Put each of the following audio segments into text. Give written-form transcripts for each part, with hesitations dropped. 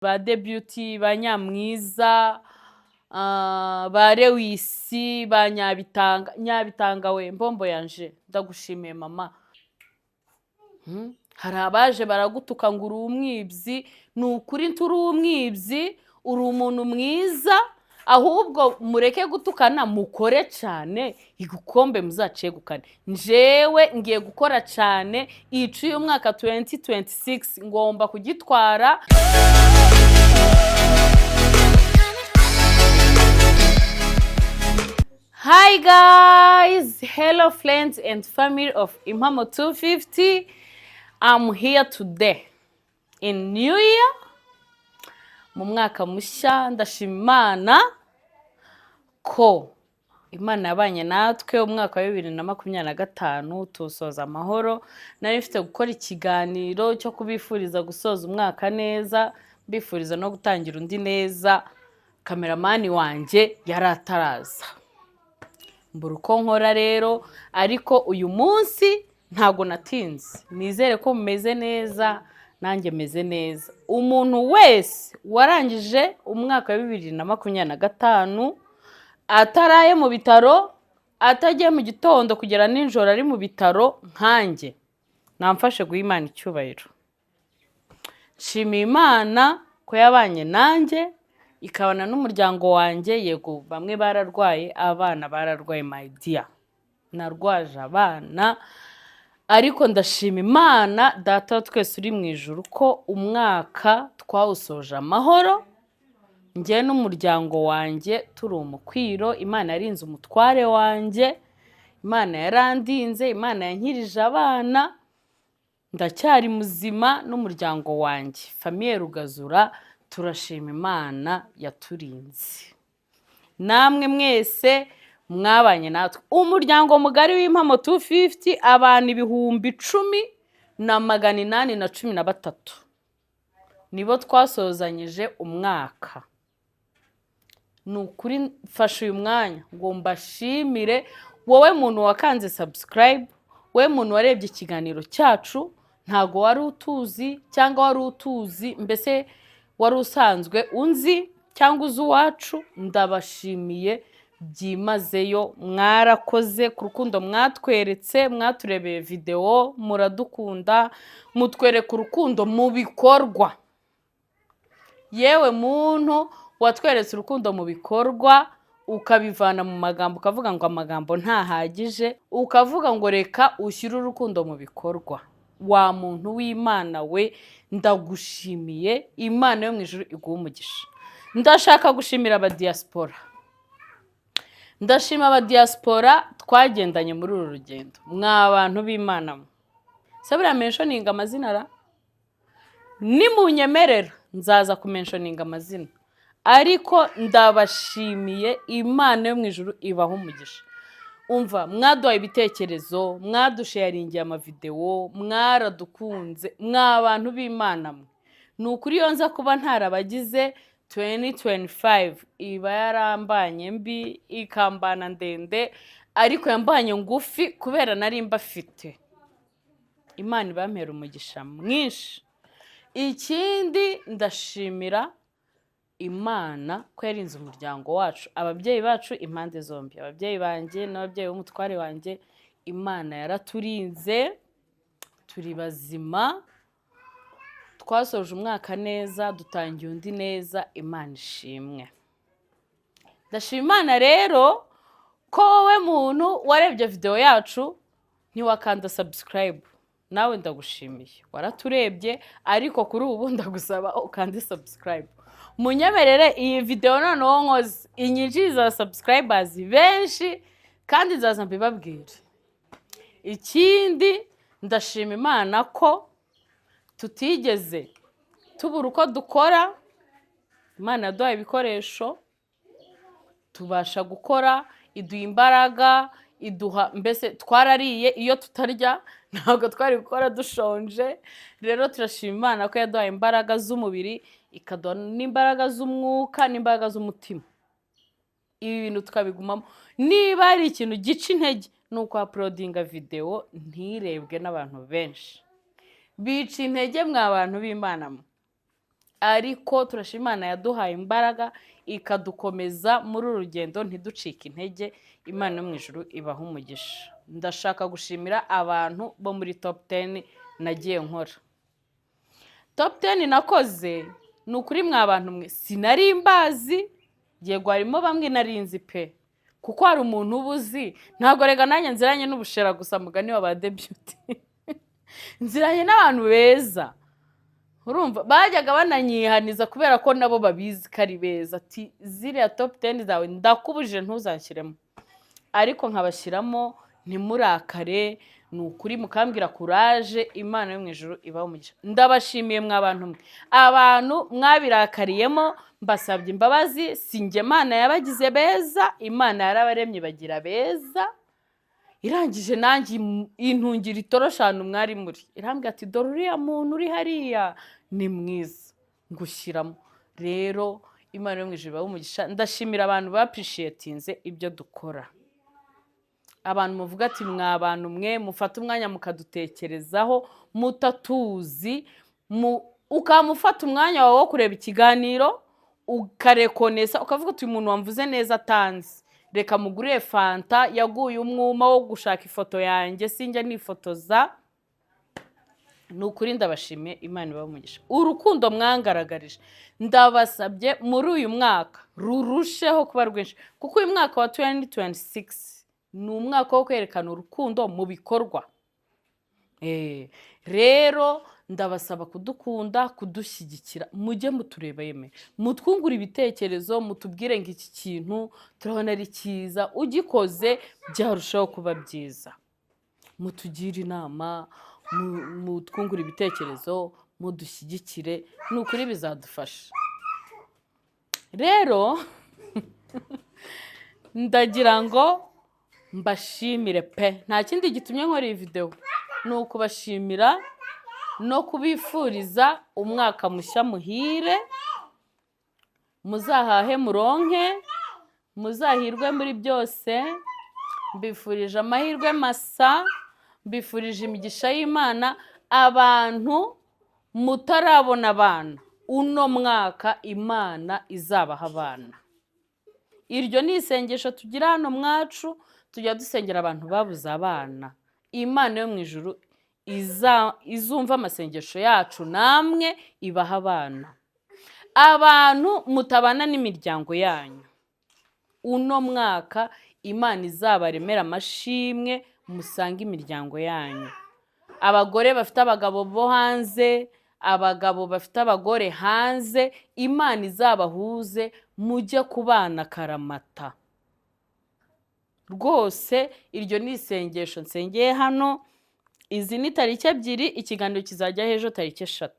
ba Debuty, ba Nyamwiza, ba Lewisi, ba Nyabitanga we mbombo yanje ndagushimiye mama. Hari abaje baragutuka ngo uri umwibyi, ni ukuri nturi umwibyi, uri umuntu mwiza, ahubwo mureke gutukana mukore cyane igukombe muzacegukane. Njewe ngiye gukora cyane icu y'umwaka 2026 ngomba kugitwara. Hi guys, hello friends and family of Impamo 250. I'm here today in New Year. Mu mwaka mushya ndashima Imana ko Imana yabanye natwe umwaka wa 2025 tusoza amahoro. Nari mfite gukora ikiganiro cyo kubifuriza gusoza umwaka neza, bifuriza no gutangira undi neza. Kameramani wanje yarataraza. Mbura uko nkora rero, ariko uyu munsi ntago natinze. Nizere ko mumeze neza, nanjye meze neza. Umuntu wese warangije umwaka wa 2025 ataraye mu bitaro, atagiye mu gitondo kugera ninjoro ari mu bitaro nkanjye, namfashe guha Imana icyubahiro. Nshimiye Imana ko yabanye nanjye, ikabana n'umuryango wanjye. Yego bamwe bararwaye, abana bararwaye my dear, narwaje abana, ariko ndashima Imana data twese uri mu ijuru ko umwaka twawusoje amahoro. Njye n'umuryango wanjye turi umukwiro. Imana yarinze umutware wanjye, Imana yarandinze, Imana yankirije abana, ndacyari muzima n'umuryango wanjye. Famille Rugazura turashima Imana yaturinze. Namwe mwese mwabanye natwe. Umuryango mugari w'Impamo 250 abantu 10,813 nibo twasozanyije umwaka. Nukuri mfashe uyu mwanya ngo mbashimire wowe muntu wakanze subscribe, wowe muntu warebye ikiganiro cyacu, ntago wari utuzi cyangwa wari utuzi, mbese wari usanzwe unzi cyangwa uzi uwacu, ndabashimiye byimazeyo. Mwarakoze ku rukundo mwatweretse, mwaturebeye video, muradukunda, mutwereka urukundo mu bikorwa. Yewe muntu watweretse urukundo mu bikorwa, ukabivana mu magambo, ukavuga ngo amagambo ntahagije, ukavuga ngo reka ushyire urukundo mu bikorwa. Wa muntu w'Imana we, ndagushimiye. Imana yo mu ijuru iguha umugisha. Ndashaka gushimira abadiaspora. Ndashima abadiaspora twagendanye muri uru rugendo. Mwa bantu b'Imana mwe. Sabira mentioninga amazina ra? Nimunyemerera nzaza kumentioninga amazina. Ariko ndabashimiye. Imana yo mu ijuru ibaho umugisha. Umva, mwaduhaye ibitekerezo, mwadusharingiye amavideo, mwaradukunze, mwa bantu b'Imana mwe. Nukuri iyo nza kuba ntarabagize 2025 iba yarambanye mbi, ikambana ndende, ariko yambanye ngufi kubera nari mbafite. Imana ibampera umugisha mwinshi. Ikindi ndashimira Imana ko yarinze umuryango wacu, ababyeyi bacu impande zombi, ababyeyi banjye n'ababyeyi b'umutware wanjye. Imana yaraturinze, turi bazima, twasoje umwaka neza, dutangiye undi neza. Imana ishimwe. Ndashima Imana rero ko wowe muntu warebye video yacu ntiwakanda subscribe, nawe ndagushimiye. Waraturebye, ariko kuri ubu ndagusaba ukande subscribe. Munyemerere iyi video noneho nkoze inyinjiza subscribers benshi, kandi nzaza mbibabwire. Ikindi ndashima Imana ko tutigeze tubura uko dukora. Imana yaduhaye ibikoresho tubasha gukora, iduha imbaraga, iduha, mbese twarariye. Iyo tutarya ntabwo twari gukora dushonje. Rero turashima Imana ko yaduhaye imbaraga z'umubiri, ikaduha n'imbaraga z'umwuka n'imbaraga z'umutima. Ibi bintu tukabigumamo. Niba ari ikintu gica intege nuko uploadinga video ntirebwe n'abantu benshi. Bica intege mwa bantu b'Imana mwe. ariko turashima Imana yaduhaye imbaraga ikadukomeza muri uru rugendo ntiducike intege. Imana yo mu ijuru ibaha umugisha. Ndashaka gushimira abantu bo muri top 10 nagiye nkora. Top 10 nakoze ni ukuri mwa bantu mwe sinari mbazi, yego harimo bamwe narinzi pe, kuko hari umuntu ubuzi ntago rega nanjye nziranye n'ubushera gusa mugani wa ba debut nziranye n'abantu beza, urumva bajyaga bananyihaniza kubera ko nabo babizi kari beza, ati ziriya top 10 zawe ndakubujije ntuzanshyiremo, ariko nkabashyiramo ntimurakare, ni ukuri mukambwira courage. Imana yo mu ijuru ibaho umugisha. Ndabashimiye mwa bantu mwe, abantu mwabirakariyemo mbasabye imbabazi, sinjye Imana yabagize beza, Imana yarabaremye bagira beza, irangije nanjye intungira itoroshana mwari muri, irambwira ati dore uriya muntu uri hariya ni mwiza ngushyiramo. Rero Imana yo mu ijuru ibaho umugisha. Ndashimira abantu bappreciatinze ibyo dukora, abantu muvuga ati mwa bantu mwe mufata umwanya mukadutekerezaho mutatuzi, ukamufata umwanya wawe wo kureba ikiganiro ukarekonesa, ukavuga uti uyu muntu wamvuze neza atanzi, reka mugurire fanta, yaguye umwuma wo gushaka ifoto yanjye sinjya nifotoza. Ni ukuri ndabashimiye. Imana ibahe umugisha. Urukundo mwangaragarije ndabasabye muri uyu mwaka rurusheho kuba rwinshi, kuko uyu mwaka wa 2026 ni umwaka wo kwerekana urukundo mu bikorwa. Rero ndabasaba kudukunda, kudushyigikira, mujye mutureba yeme, mutwungura ibitekerezo, mutubwire ngo iki kintu turabona ari cyiza, ugikoze byarushaho kuba byiza, mutugire inama, mutwungura ibitekerezo, mudushyigikire, ni ukuri bizadufasha. Rero ndagira ngo mbashimire pe, nta kindi gitumye nkora iyi video, ni ukubashimira no kubifuriza umwaka mushya muhire, muzahahe muronke, muzahirwe muri byose. Mbifurije amahirwe masa, mbifurije imigisha y'Imana. Abantu mutarabona abana, uno mwaka Imana izabaha abana. Iryo ni isengesho tugira hano mwacu, tujya dusengera abantu babuze abana. Imana yo mu ijuru izumva amasengesho yacu, namwe ibaha abana. Abantu mutabana n'imiryango yanyu, uno mwaka Imana izabaremera amashimwe, musange imiryango yanyu. Abagore bafite abagabo bo hanze, abagabo bafite abagore hanze, Imana izabahuze mujye kubana karamata. Rwose iryo ni isengesho nsengeye hano. Izi ni tariki 2, ikiganiro kizajya hejo tariki 3.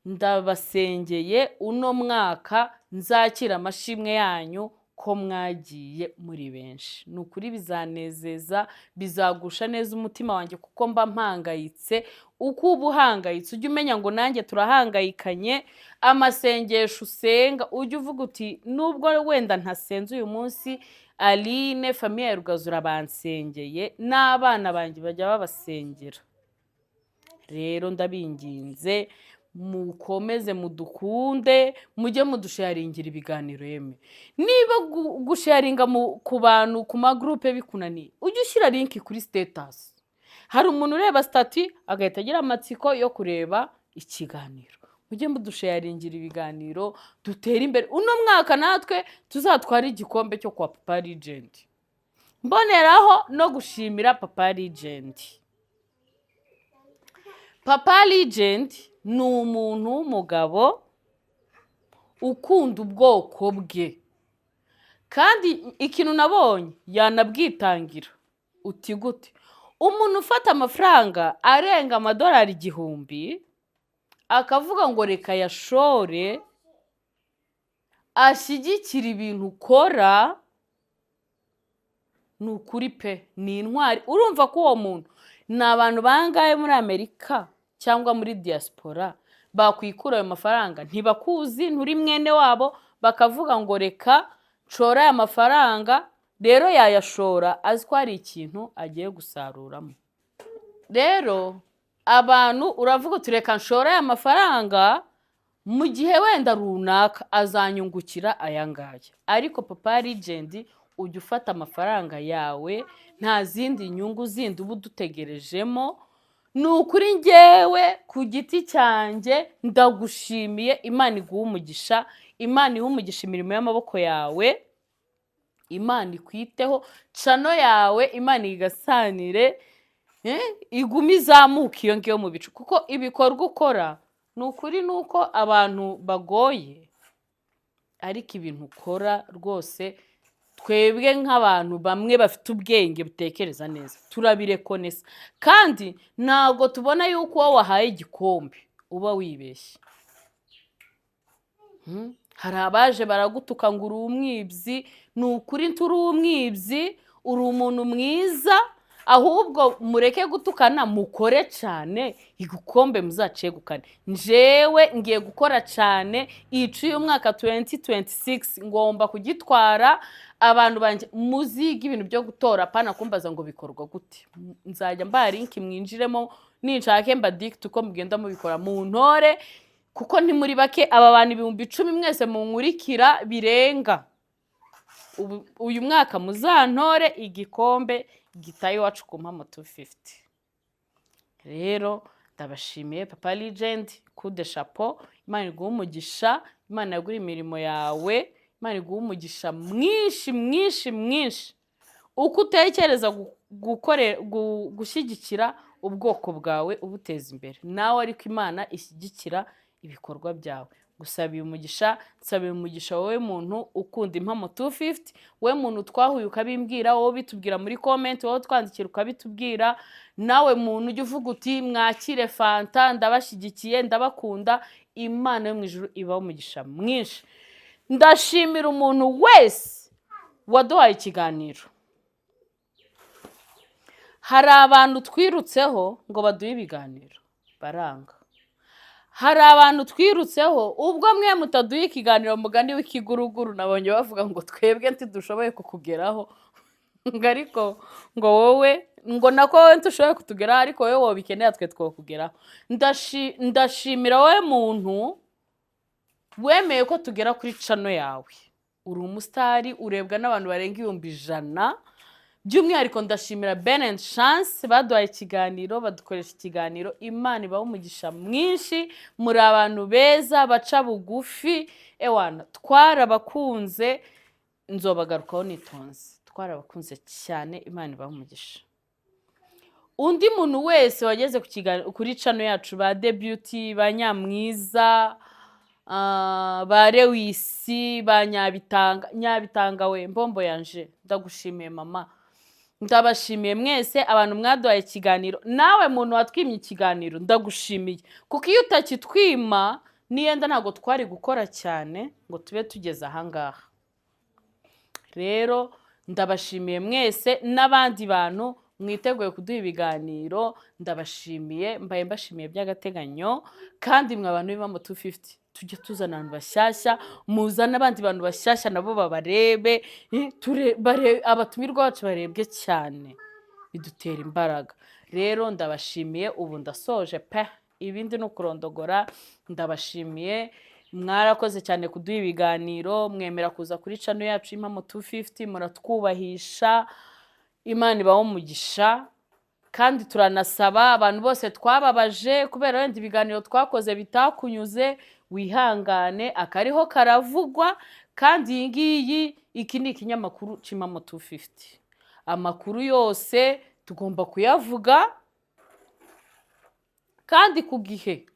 Ndabasengeye uno mwaka nzakira amashimwe yanyu ko mwagiye muri benshi. Ni ukuri bizanezeza, bizagusha neza umutima wanjye, kuko mba mpangayitse. Uko uba uhangayitse ujye umenya ngo nanjye turahangayikanye. Amasengesho usenga ujye uvuga uti nubwo wenda ntasenze uyu munsi, Aline famiye ya Rugazura bansengeye, n'abana banjye bajya babasengera. Rero ndabinginze mukomeze mudukunde, mujye mudusharingira ibiganiro yeme. Niba gusharinga ku bantu ku magroupe bikunaniye, ujye ushyira link kuri status. Hari umuntu ureba stati agahita agira amatsiko yo kureba ikiganiro. Mujye mudusharingira ibiganiro, dutere imbere. Uno mwaka natwe tuzatwara igikombe cyo kwa Papa Legend. Mboneraho no gushimira Papa Legend. Papa Legend ni umuntu w'umugabo ukunda ubwoko bwe, kandi ikintu nabonye yanabwitangira. Uti gute? Umuntu ufata amafaranga arenga amadolari 1000 akavuga ngo reka yashore ashyigikira ibintu ukora, ni ukuri pe, ni intwari. Urumva ko uwo muntu ni abantu bangaye muri Amerika cyangwa muri diaspora bakwikura ayo mafaranga, ntibakuzi, nturi mwene wabo, bakavuga ngo reka nshora aya mafaranga. Rero yayashora azi ko hari ikintu agiye gusaruramo. Rero abantu uravuga tureka nshora aya mafaranga mu gihe wenda runaka azanyungukira aya ngaya, ariko Papa Legend ujya ufata amafaranga yawe nta zindi nyungu zindi uba udutegerejemo. Ni ukuri njyewe ku giti cyanjye ndagushimiye. Imana iguha umugisha, Imana iha umugisha imirimo y'amaboko yawe, Imana ikwiteho, cano yawe Imana igasanire, igume izamuka iyo ngiyo mu bicu, kuko ibikorwa ukora ni ukuri nuko abantu bagoye, ariko ibintu ukora rwose twebwe nk'abantu bamwe bafite ubwenge butekereza neza turabirekonesa, kandi ntabwo tubona yuko uwo wahaye igikombe uba wibeshye. Hari abaje baragutuka ngo uri umwibyi, ni ukuri nturi umwibyi, uri umuntu mwiza, ahubwo mureke gutukana mukore cyane igikombe muzacegukane. Njewe ngiye gukora cyane iciye umwaka 2026 ngomba kugitwara. Abantu banje muziga ibintu byo gutora, pana kumbaza ngo bikorwa gute. Nzajya mba link mwinjiremo ninshake mba dict uko mugenda mubikora mu ntore, kuko nti muri bake aba bantu 10,000 mwese munkurikira birenga. Uyu mwaka muzantore igikombe gitaye wacu ku Mpamo 250. Rero ndabashimiye Papa Legend, coup de chapeau. Imana iguha umugisha, Imana yagura imirimo yawe, Imana iguha umugisha mwinshi mwinshi mwinshi. Uko utekereza gushyigikira ubwoko bwawe ubuteza imbere, nawe ariko Imana ishyigikira ibikorwa byawe. Gusabiye umugisha, nsabiye umugisha wowe muntu ukunda Impamo 250, wowe muntu twahuye ukabimbwira, wowe bitubwira muri comment, wowe twandikira ukabitubwira, nawe muntu ujya uvuga uti mwakire fanta, ndabashyigikiye, ndabakunda. Imana yo mu ijuru ibaho umugisha mwinshi. Ndashimira umuntu wese waduhaye ikiganiro. Hari abantu twirutseho ngo baduhe ibiganiro baranga. Hari abantu twirutseho ubwo mwe mutaduye ikiganiro mugani w'ikiguruguru, nabonye bavuga ngo twebwe ntidushoboye kukugeraho, ngo ariko ngo wowe ngo nako wowe ntushoboye kutugeraho, ariko wowe wobikeneye twe twokugeraho. Ndashimira wowe muntu wemeye ko tugera kuri cano yawe. Uri umusitari, urebwa n'abantu barenga 100,000. By'umwihariko ndashimira Ben and Chance baduhaye ikiganiro, badukoresha ikiganiro. Imana ibaho umugisha mwinshi, muri abantu beza baca bugufi. Ewana twarabakunze, nzobagarukaho nitonze, twarabakunze cyane. Imana ibaho umugisha. Undi muntu wese wageze ku kiganiro kuri cano yacu, ba Debuty, ba Nyamwiza, ba Lewisi, ba Nyabitanga we mbombo yanje, ndagushimiye mama. Ndabashimiye mwese abantu mwaduhaye ikiganiro. Nawe muntu watwimye ikiganiro ndagushimiye, kuko iyo utakitwima niyenda ntago twari gukora cyane ngo tube tugeze ahangaha. Rero ndabashimiye mwese, n'abandi bantu mwiteguye kuduha ibiganiro ndabashimiye, mbaye mbashimiye by'agateganyo. Kandi mwe abantu b'Impamo 250 tujye tuzana abantu bashyashya, muzana abandi bantu bashyashya nabo babarebe, abatumirwa bacu barebwe cyane, bidutera imbaraga. Rero ndabashimiye, ubu ndasoje pe, ibindi no kurondogora. Ndabashimiye, mwarakoze cyane kuduha ibiganiro, mwemera kuza kuri channel yacu Impamo 250, muratwubahisha. Imana ibaho umugisha. Kandi turanasaba abantu bose twababaje kubera wenda ibiganiro twakoze bitakunyuze, wihangane, akariho karavugwa. Kandi iki ni ikinyamakuru cy'Impamo 250. Amakuru yose tugomba kuyavuga kandi ku gihe.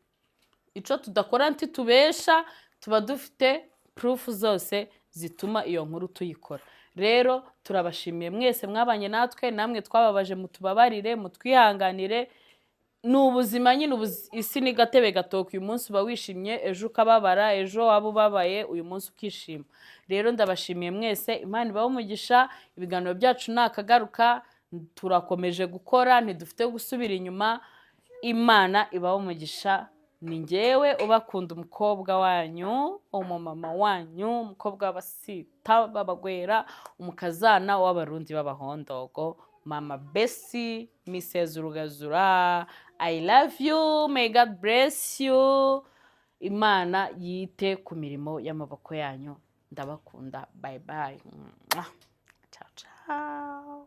Ico tudakora ntitubesha, tuba dufite proof zose zituma iyo nkuru tuyikora. Rero turabashimiye mwese mwabanye natwe, namwe twababaje mutubabarire, mutwihanganire. N'ubuzima nyine, isi ni gatebe gatoka. Uyu munsi uba wishimye, ejo ukababara, ejo waba ubabaye, uyu munsi ukishima. Rero ndabashimiye mwese, Imana ibaho umugisha. Ibiganiro byacu nakagaruka, turakomeje gukora, ntidufite gusubira inyuma. Imana ibaho umugisha. Ni njyewe ubakunda, umukobwa wanyu, umumama wanyu, umukobwa w'abasita b'abagwera, umukazana w'abarundi b'abahondogo, Mama Bessie, Mrs. Rugazura, I love you, may God bless you. Imana yite ku mirimo y'amaboko yanyu, ndabakunda, bye bye. Ciao ciao.